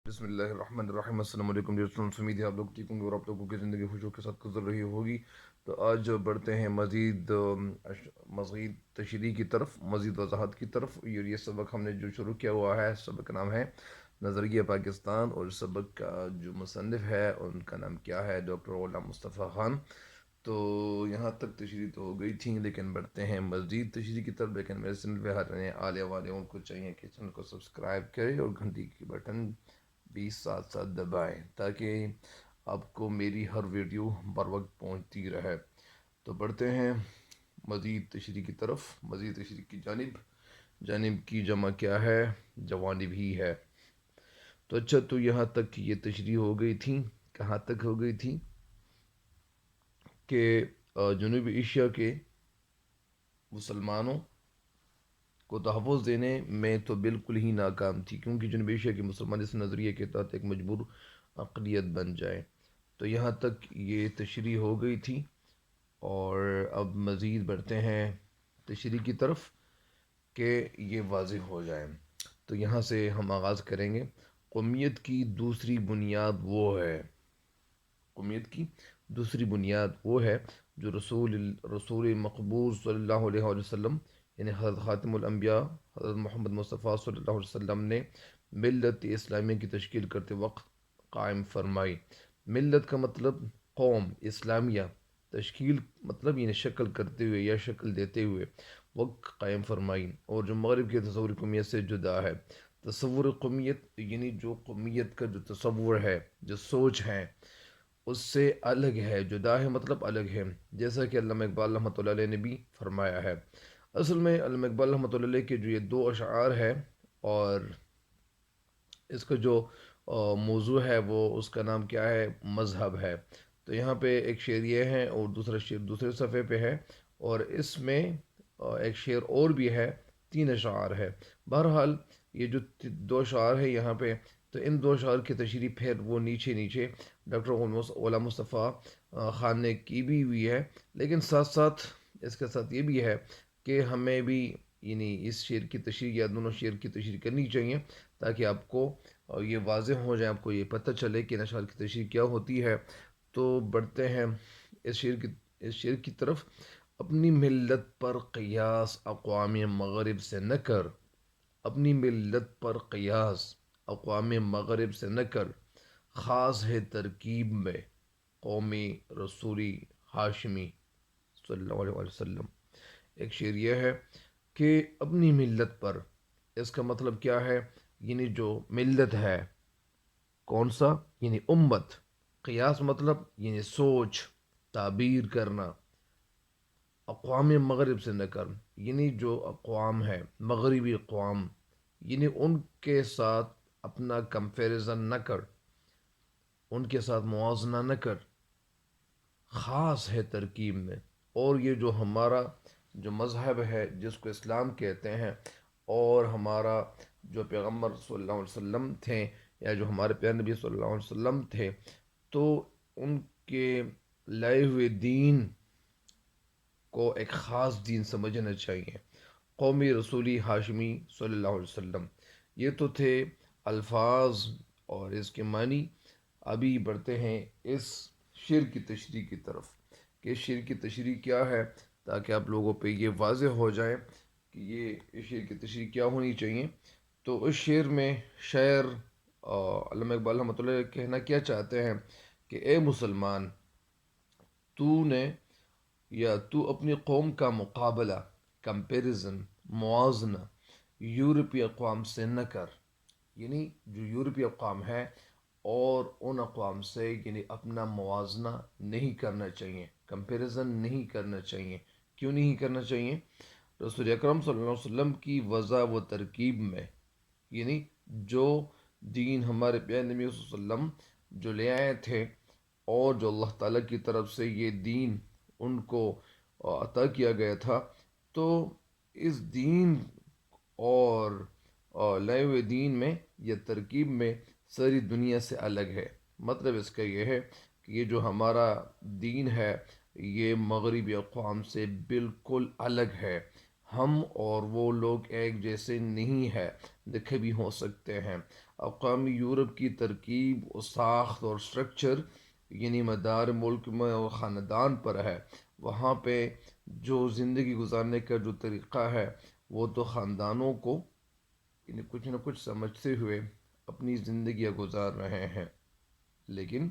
بسم اللہ الرحمن الرحیم۔ السلام علیکم ڈیئر اسٹوڈنٹس، امید ہے آپ لوگ ٹھیک ہوں گے اور آپ لوگوں کی زندگی خوشیوں کے ساتھ گزر رہی ہوگی۔ تو آج بڑھتے ہیں مزید تشریح کی طرف، مزید وضاحت کی طرف۔ یہ سبق ہم نے جو شروع کیا ہوا ہے، سبق کا نام ہے نظریہ پاکستان، اور سبق کا جو مصنف ہے ان کا نام کیا ہے؟ ڈاکٹر غلام مصطفیٰ خان۔ تو یہاں تک تشریح تو ہو گئی تھی، لیکن بڑھتے ہیں مزید تشریح کی طرف۔ لیکن میرے چینل پہ ہر نئے آنے والے ان کو چاہیے کہ چینل کو سبسکرائب کرے اور گھنٹی کی بٹن بھی ساتھ ساتھ دبائیں، تاکہ آپ کو میری ہر ویڈیو بر وقت پہنچتی رہے۔ تو بڑھتے ہیں مزید تشریح کی طرف، مزید تشریح کی جانب۔ جانب کی جمع کیا ہے؟ جوانب ہی ہے۔ تو اچھا، تو یہاں تک یہ تشریح ہو گئی تھی۔ کہاں تک ہو گئی تھی؟ کہ جنوبی ایشیا کے مسلمانوں کو تحفظ دینے میں تو بالکل ہی ناکام تھی، کیونکہ جنوبی ایشیا کے مسلمان اس نظریے کے تحت ایک مجبور اقلیت بن جائے۔ تو یہاں تک یہ تشریح ہو گئی تھی، اور اب مزید بڑھتے ہیں تشریح کی طرف کہ یہ واضح ہو جائے۔ تو یہاں سے ہم آغاز کریں گے۔ قومیت کی دوسری بنیاد وہ ہے، قومیت کی دوسری بنیاد وہ ہے جو رسول مقبول صلی اللہ علیہ وسلم، یعنی حضرت خاتم الانبیاء حضرت محمد مصطفیٰ صلی اللہ علیہ وسلم نے ملت اسلامیہ کی تشکیل کرتے وقت قائم فرمائی۔ ملت کا مطلب قوم اسلامیہ، تشکیل مطلب یعنی شکل کرتے ہوئے یا شکل دیتے ہوئے وقت قائم فرمائی، اور جو مغرب کے تصور قومیت سے جدا ہے۔ تصور قومیت یعنی جو قومیت کا جو تصور ہے، جو سوچ ہے، اس سے الگ ہے، جدا ہے مطلب الگ ہے، جیسا کہ علامہ اقبال رحمۃ اللہ علیہ نے بھی فرمایا ہے۔ اصل میں علامہ اقبال رحمۃ اللہ علیہ کے جو یہ دو اشعار ہے، اور اس کا جو موضوع ہے وہ اس کا نام کیا ہے؟ مذہب ہے۔ تو یہاں پہ ایک شعر یہ ہے اور دوسرا شعر دوسرے صفحے پہ ہے، اور اس میں ایک شعر اور بھی ہے، تین اشعار ہے۔ بہرحال یہ جو دو اشعار ہے یہاں پہ، تو ان دو اشعار کی تشریح پھر وہ نیچے نیچے ڈاکٹر غلام مصطفیٰ خان نے کی بھی ہوئی ہے، لیکن ساتھ ساتھ اس کے ساتھ یہ بھی ہے کہ ہمیں بھی یعنی اس شعر کی تشریح یا دونوں شعر کی تشریح کرنی چاہیے، تاکہ آپ کو یہ واضح ہو جائے، آپ کو یہ پتہ چلے کہ اشعار کی تشریح کیا ہوتی ہے۔ تو بڑھتے ہیں اس شعر کی طرف۔ اپنی ملت پر قیاس اقوام مغرب سے نہ کر، اپنی ملت پر قیاس اقوام مغرب سے نہ کر، خاص ہے ترکیب میں قومی رسولی ہاشمی صلی اللہ علیہ وسلم۔ ایک شعر یہ ہے کہ اپنی ملت پر، اس کا مطلب کیا ہے؟ یعنی جو ملت ہے، کون سا؟ یعنی امت۔ قیاس مطلب یعنی سوچ، تعبیر کرنا۔ اقوام مغرب سے نہ کر، یعنی جو اقوام ہے، مغربی اقوام، یعنی ان کے ساتھ اپنا کمپیریزن نہ کر، ان کے ساتھ موازنہ نہ کر، خاص ہے ترکیب میں۔ اور یہ جو ہمارا جو مذہب ہے، جس کو اسلام کہتے ہیں، اور ہمارا جو پیغمبر صلی اللہ علیہ وسلم تھے، یا جو ہمارے پیارے نبی صلی اللہ علیہ وسلم تھے، تو ان کے لائے ہوئے دین کو ایک خاص دین سمجھنا چاہیے۔ قومی رسولی ہاشمی صلی اللہ علیہ وسلم، یہ تو تھے الفاظ اور اس کے معنی۔ ابھی بڑھتے ہیں اس شعر کی تشریح کی طرف کہ اس شعر کی تشریح کیا ہے، تاکہ آپ لوگوں پہ یہ واضح ہو جائے کہ یہ اس شعر کی تشریح کیا ہونی چاہیے۔ تو اس شعر میں شاعر علامہ اقبال رحمۃ اللہ علیہ کہنا کیا چاہتے ہیں کہ اے مسلمان، تو نے یا تو اپنی قوم کا مقابلہ، کمپیریزن، موازنہ یورپی اقوام سے نہ کر، یعنی جو یورپی اقوام ہے اور ان اقوام سے یعنی اپنا موازنہ نہیں کرنا چاہیے، کمپیریزن نہیں کرنا چاہیے۔ کیوں نہیں کرنا چاہیے؟ رسول اکرم صلی اللہ علیہ وسلم کی وضع و ترکیب میں، یعنی جو دین ہمارے پیارے نبی صلی اللہ علیہ وسلم جو لے آئے تھے، اور جو اللہ تعالیٰ کی طرف سے یہ دین ان کو عطا کیا گیا تھا، تو اس دین اور لائے ہوئے دین میں یا ترکیب میں ساری دنیا سے الگ ہے۔ مطلب اس کا یہ ہے کہ یہ جو ہمارا دین ہے، یہ مغربی اقوام سے بالکل الگ ہے۔ ہم اور وہ لوگ ایک جیسے نہیں ہے، دکھے بھی ہو سکتے ہیں۔ اقوام یورپ کی ترکیب و ساخت اور سٹرکچر مدار ملک میں اور خاندان پر ہے۔ وہاں پہ جو زندگی گزارنے کا جو طریقہ ہے وہ تو خاندانوں کو کچھ نہ کچھ سمجھتے ہوئے اپنی زندگیاں گزار رہے ہیں، لیکن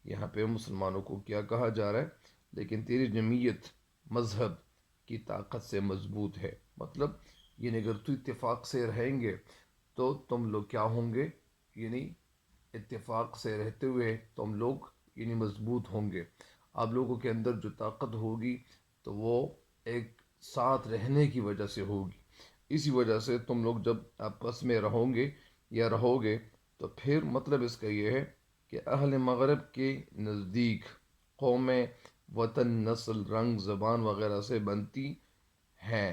یہاں پہ مسلمانوں کو کیا کہا جا رہا ہے؟ لیکن تیری جمعیت مذہب کی طاقت سے مضبوط ہے، مطلب اگر تو اتفاق سے رہیں گے تو تم لوگ کیا ہوں گے؟ اتفاق سے رہتے ہوئے تم لوگ مضبوط ہوں گے۔ آپ لوگوں کے اندر جو طاقت ہوگی تو وہ ایک ساتھ رہنے کی وجہ سے ہوگی۔ اسی وجہ سے تم لوگ جب آپس میں رہو گے تو پھر مطلب اس کا یہ ہے کہ اہل مغرب کے نزدیک قومیں وطن، نسل، رنگ، زبان وغیرہ سے بنتی ہیں،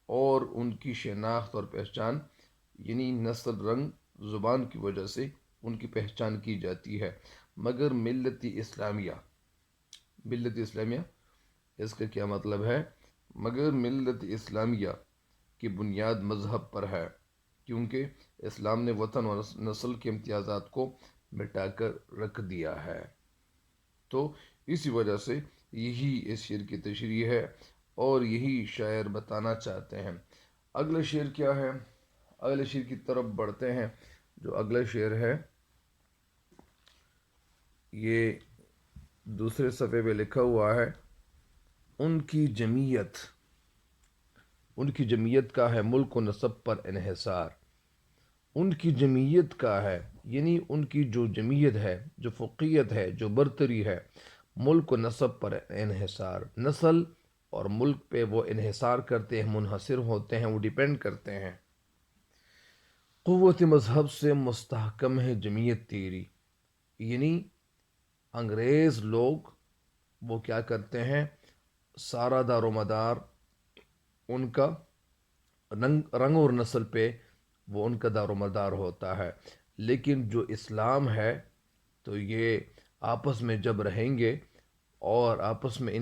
اور ان کی شناخت اور پہچان نسل، رنگ، زبان کی وجہ سے ان کی پہچان کی جاتی ہے۔ مگر ملت اسلامیہ اس کا کیا مطلب ہے؟ مگر ملت اسلامیہ کی بنیاد مذہب پر ہے، کیونکہ اسلام نے وطن اور نسل کے امتیازات کو مٹا کر رکھ دیا ہے۔ تو اسی وجہ سے یہی اس شعر کی تشریح ہے اور یہی شاعر بتانا چاہتے ہیں۔ اگلا شعر کیا ہے؟ اگلے شعر کی طرف بڑھتے ہیں۔ جو اگلا شعر ہے یہ دوسرے صفحے پہ لکھا ہوا ہے، ان کی جمعیت کا ہے ملک و نسب پر انحصار۔ ان کی جمعیت کا ہے، ان کی جو جمعیت ہے، جو فوقیت ہے، جو برتری ہے، ملک و نسب پر انحصار، نسل اور ملک پہ وہ انحصار کرتے ہیں، منحصر ہوتے ہیں، وہ ڈیپینڈ کرتے ہیں۔ قوت مذہب سے مستحکم ہے جمعیت تیری، انگریز لوگ وہ کیا کرتے ہیں؟ سارا دار و مدار ان کا رنگ اور نسل پہ وہ ان کا دار و مدار ہوتا ہے، لیکن جو اسلام ہے تو یہ آپس میں جب رہیں گے اور آپس میں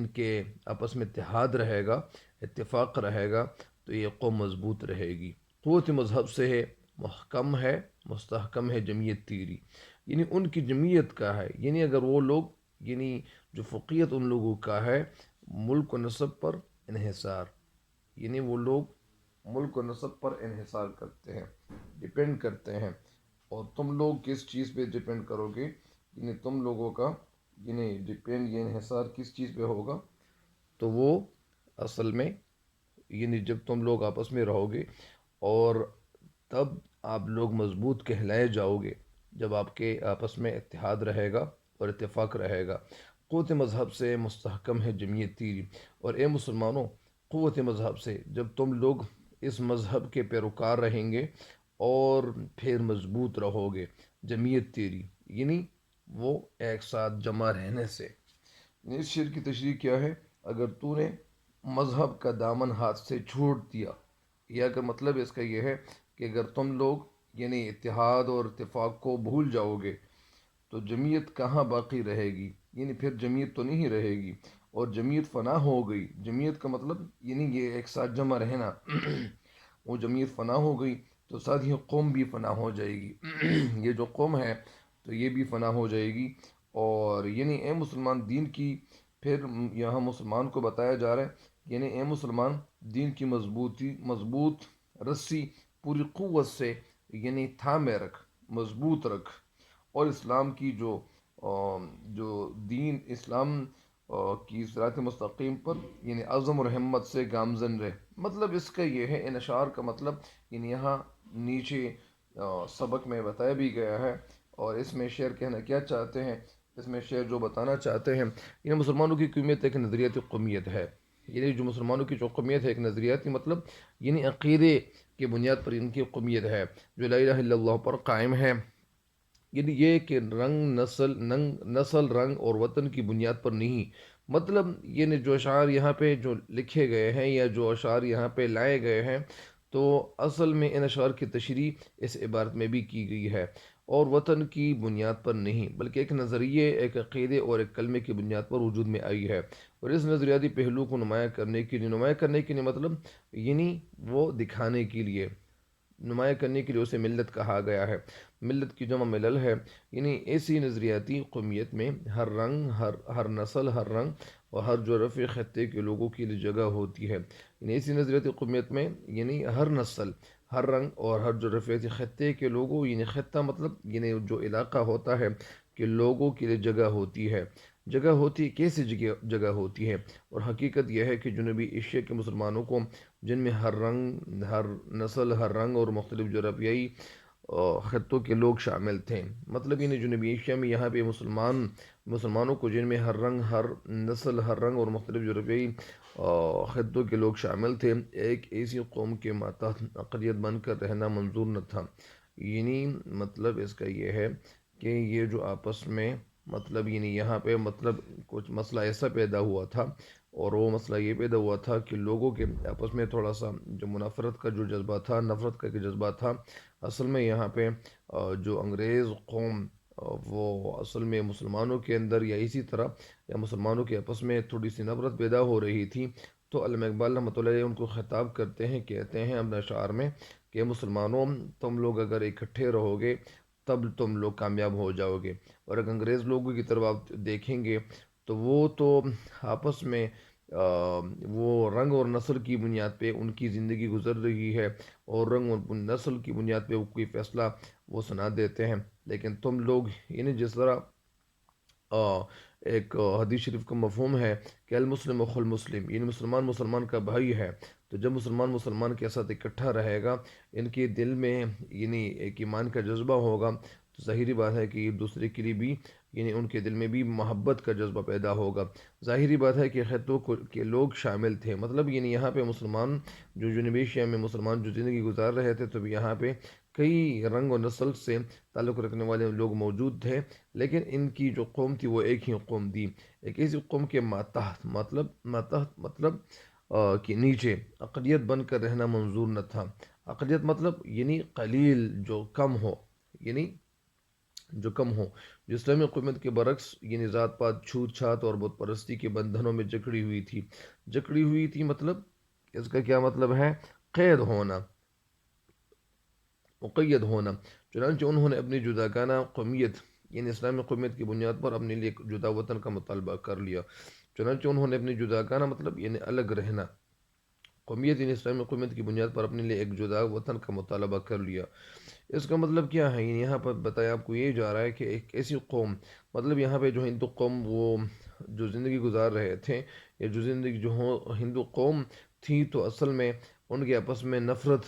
اتحاد رہے گا، اتفاق رہے گا، تو یہ قوم مضبوط رہے گی۔ قوت مذہب سے مستحکم ہے جمعیت تیری، ان کی جمعیت کا ہے، اگر وہ لوگ جو فقیت ان لوگوں کا ہے، ملک و نسب پر انحصار، وہ لوگ ملک و نسب پر انحصار کرتے ہیں، ڈیپینڈ کرتے ہیں۔ اور تم لوگ کس چیز پہ ڈیپینڈ کرو گے؟ تم لوگوں کا ڈیپینڈ یہ انحصار کس چیز پہ ہوگا؟ تو وہ اصل میں جب تم لوگ آپس میں رہو گے اور تب آپ لوگ مضبوط کہلائے جاؤ گے، جب آپ کے آپس میں اتحاد رہے گا اور اتفاق رہے گا۔ قوت مذہب سے مستحکم ہے جمعیت تیری، اور اے مسلمانوں، قوت مذہب سے جب تم لوگ اس مذہب کے پیروکار رہیں گے اور پھر مضبوط رہو گے، جمعیت تیری وہ ایک ساتھ جمع رہنے سے۔ اس شعر کی تشریح کیا ہے؟ اگر تو نے مذہب کا دامن ہاتھ سے چھوڑ دیا، یا اگر مطلب اس کا یہ ہے کہ اگر تم لوگ اتحاد اور اتفاق کو بھول جاؤ گے تو جمعیت کہاں باقی رہے گی؟ پھر جمعیت تو نہیں رہے گی، اور جمعیت فنا ہو گئی۔ جمعیت کا مطلب یہ ایک ساتھ جمع رہنا وہ جمعیت فنا ہو گئی تو ساتھ ہی قوم بھی فنا ہو جائے گی یہ جو قوم ہے تو یہ بھی فنا ہو جائے گی۔ اور اے مسلمان دین کی، پھر یہاں مسلمان کو بتایا جا رہا ہے اے مسلمان دین کی مضبوط رسی پوری قوت سے تھامے رکھ، مضبوط رکھ، اور اسلام کی جو دین اسلام کی صراط مستقیم پر عزم اور ہمت سے گامزن رہے۔ مطلب اس کا یہ ہے، ان اشعار کا مطلب یہاں نیچے سبق میں بتایا بھی گیا ہے، اور اس میں شعر کہنا کیا چاہتے ہیں؟ اس میں شعر جو بتانا چاہتے ہیں مسلمانوں کی قومیت ایک نظریاتی قومیت ہے۔ جو مسلمانوں کی جو قومیت ہے ایک نظریاتی، مطلب عقیدے کی بنیاد پر ان کی قومیت ہے، جو لا الہ الا اللہ پر قائم ہے۔ یہ کہ نسل، رنگ اور وطن کی بنیاد پر نہیں۔ مطلب جو اشعار یہاں پہ جو لکھے گئے ہیں یا جو اشعار یہاں پہ لائے گئے ہیں، تو اصل میں ان اشعار کی تشریح اس عبارت میں بھی کی گئی ہے، اور وطن کی بنیاد پر نہیں، بلکہ ایک نظریے، ایک عقیدے اور ایک کلمے کی بنیاد پر وجود میں آئی ہے۔ اور اس نظریاتی پہلو کو نمایاں کرنے کے لیے مطلب یعنی وہ دکھانے کے لیے، نمایاں کرنے کے لیے اسے ملت کہا گیا ہے۔ ملت کی جمع ملل ہے، یعنی ایسی نظریاتی قومیت میں ہر رنگ، ہر نسل، ہر رنگ اور ہر جغرافیائی خطے کے لوگوں کے لیے جگہ ہوتی ہے۔ یعنی ایسی نظریاتی قومیت میں یعنی ہر نسل، ہر رنگ اور ہر جغرافیائی خطے کے لوگوں، یعنی خطہ مطلب یعنی جو علاقہ ہوتا ہے کہ لوگوں کے لیے جگہ ہوتی ہے۔ جگہ ہوتی ہے، کیسی جگہ ہوتی ہے؟ اور حقیقت یہ ہے کہ جنوبی ایشیا کے مسلمانوں کو، جن میں ہر رنگ، ہر نسل، ہر رنگ اور مختلف جغرافیائی خطوں کے لوگ شامل تھے۔ مطلب یعنی جنوبی ایشیا میں یہاں پہ مسلمانوں کو، جن میں ہر رنگ، ہر نسل، ہر رنگ اور مختلف یورپی خطوں کے لوگ شامل تھے، ایک ایسی قوم کے ماتحت اقلیت بن کر رہنا منظور نہ تھا۔ یعنی مطلب اس کا یہ ہے کہ یہ جو آپس میں مطلب یعنی یہاں پہ مطلب کچھ مسئلہ ایسا پیدا ہوا تھا، اور وہ مسئلہ یہ پیدا ہوا تھا کہ لوگوں کے آپس میں تھوڑا سا جو منافرت کا جو جذبہ تھا، نفرت کا جذبہ تھا۔ اصل میں یہاں پہ جو انگریز قوم، وہ اصل میں مسلمانوں کے اندر یا اسی طرح یا مسلمانوں کے آپس میں تھوڑی سی نفرت پیدا ہو رہی تھی۔ تو علامہ اقبال رحمۃ اللہ علیہ ان کو خطاب کرتے ہیں، کہتے ہیں اپنے اشعار میں کہ مسلمانوں، تم لوگ اگر اکٹھے رہو گے تب تم لوگ کامیاب ہو جاؤ گے۔ اور اگر انگریز لوگوں کی طرف آپ دیکھیں گے تو وہ تو آپس میں وہ رنگ اور نسل کی بنیاد پہ ان کی زندگی گزر رہی ہے، اور رنگ اور نسل کی بنیاد پہ وہ کوئی فیصلہ وہ سنا دیتے ہیں۔ لیکن تم لوگ یعنی جس طرح ایک حدیث شریف کا مفہوم ہے کہ المسلم اخو المسلم، یعنی مسلمان کا بھائی ہے۔ تو جب مسلمان کے ساتھ اکٹھا رہے گا، ان کے دل میں یعنی ایک ایمان کا جذبہ ہوگا، تو ظاہری بات ہے کہ ایک دوسرے کے لیے بھی یعنی ان کے دل میں بھی محبت کا جذبہ پیدا ہوگا۔ ظاہری بات ہے کہ خطوں کے لوگ شامل تھے، مطلب یعنی یہاں پہ مسلمان جو جنوبی ایشیا میں مسلمان جو زندگی گزار رہے تھے، تو یہاں پہ کئی رنگ و نسل سے تعلق رکھنے والے لوگ موجود تھے، لیکن ان کی جو قوم تھی وہ ایک ہی قوم تھی۔ ایک ایسی قوم کے ماتحت مطلب کے نیچے اقلیت بن کر رہنا منظور نہ تھا۔ اقلیت مطلب یعنی قلیل، جو کم ہو، یعنی جو کم ہو، جو اسلامی حکومت کے برعکس یعنی ذات پات، چھوت چھات اور بت پرستی کے بندھنوں میں جکڑی ہوئی تھی۔ مطلب اس کا کیا مطلب ہے؟ قید ہونا، مقید ہونا۔ چنانچہ انہوں نے اپنی جداگانہ قومیت یعنی اسلامی قومیت کی بنیاد پر اپنے لیے ایک جدا وطن کا مطالبہ کر لیا۔ چنانچہ انہوں نے اپنی جداگانہ مطلب یعنی الگ رہنا، قومیت یعنی اسلامی قومیت کی بنیاد پر اپنے لیے ایک جدا وطن کا مطالبہ کر لیا۔ اس کا مطلب کیا ہے؟ یعنی یہاں پر بتایا آپ کو یہ جا رہا ہے کہ ایک ایسی قوم، مطلب یہاں پہ جو ہندو قوم وہ جو زندگی گزار رہے تھے، یا جو زندگی جو ہندو قوم تھی، تو اصل میں ان کے آپس میں نفرت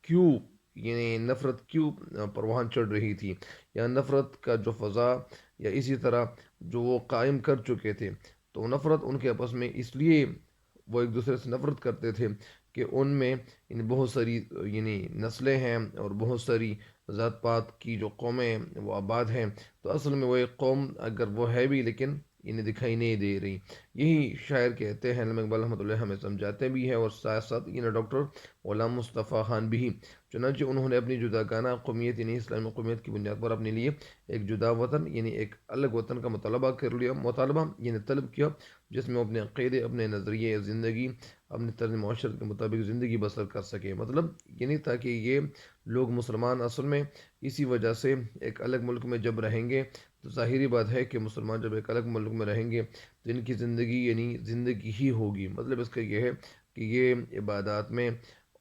کیوں یعنی نفرت کیوں پروان چڑھ رہی تھی، یا نفرت کا جو فضا یا اسی طرح جو وہ قائم کر چکے تھے، تو نفرت ان کے آپس میں اس لیے وہ ایک دوسرے سے نفرت کرتے تھے کہ ان میں بہت ساری یعنی نسلیں ہیں اور بہت ساری ذات پات کی جو قومیں وہ آباد ہیں، تو اصل میں وہ ایک قوم اگر وہ ہے بھی لیکن انہیں دکھائی نہیں دے رہی۔ یہی شاعر کہتے ہیں، علامہ اقبال رحمۃ اللہ ہمیں سمجھاتے بھی ہیں، اور ساتھ ساتھ ڈاکٹر غلام مصطفیٰ خان بھی۔ چنانچہ انہوں نے اپنی جداگانہ قومیت یعنی اسلامی قومیت کی بنیاد پر اپنے لیے ایک جدا وطن یعنی ایک الگ وطن کا مطالبہ یعنی طلب کیا، جس میں وہ اپنے عقیدے، اپنے نظریے زندگی، اپنے طرز معاشرت کے مطابق زندگی بسر کر سکے۔ مطلب یعنی تاکہ یہ لوگ مسلمان اصل میں اسی وجہ سے ایک الگ ملک میں جب رہیں گے، تو ظاہری بات ہے کہ مسلمان جب ایک الگ ملک میں رہیں گے تو ان کی زندگی یعنی زندگی ہی ہوگی۔ مطلب اس کا یہ ہے کہ یہ عبادات میں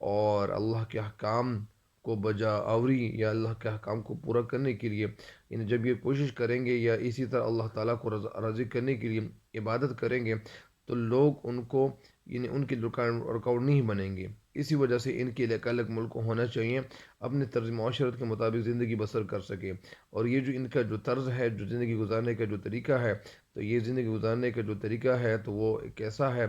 اور اللہ کے احکام کو بجا آوری یا اللہ کے احکام کو پورا کرنے کے لیے یعنی جب یہ کوشش کریں گے، یا اسی طرح اللہ تعالیٰ کو راضی کرنے کے لیے عبادت کریں گے، تو لوگ ان کو یعنی ان کی رکاوٹ نہیں بنیں گے۔ اسی وجہ سے ان کے لیے ایک الگ ملک ہونا چاہیے، اپنے طرز معاشرت کے مطابق زندگی بسر کر سکے۔ اور یہ جو ان کا جو طرز ہے، جو زندگی گزارنے کا جو طریقہ ہے، تو یہ زندگی گزارنے کا جو طریقہ ہے تو وہ کیسا ہے؟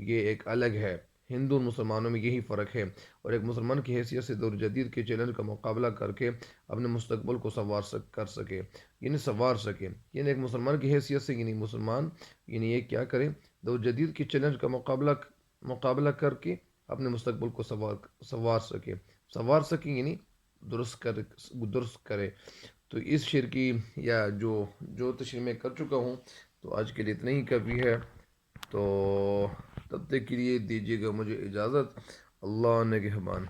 یہ ایک الگ ہے۔ ہندو اور مسلمانوں میں یہی فرق ہے، اور ایک مسلمان کی حیثیت سے دور جدید کے چیلنج کا مقابلہ کر کے اپنے مستقبل کو سنوار سکے یعنی ایک مسلمان کی حیثیت سے یعنی مسلمان یعنی یہ کیا کرے؟ دور جدید کے چیلنج کا مقابلہ کر کے اپنے مستقبل کو سنوار سکے یعنی درست کرے. تو اس شعر کی یا جو تشریح میں کر چکا ہوں تو آج کے لیے اتنا ہی کافی ہے. تو تب تک کے لیے دیجیے گا مجھے اجازت. اللہ نگہبان.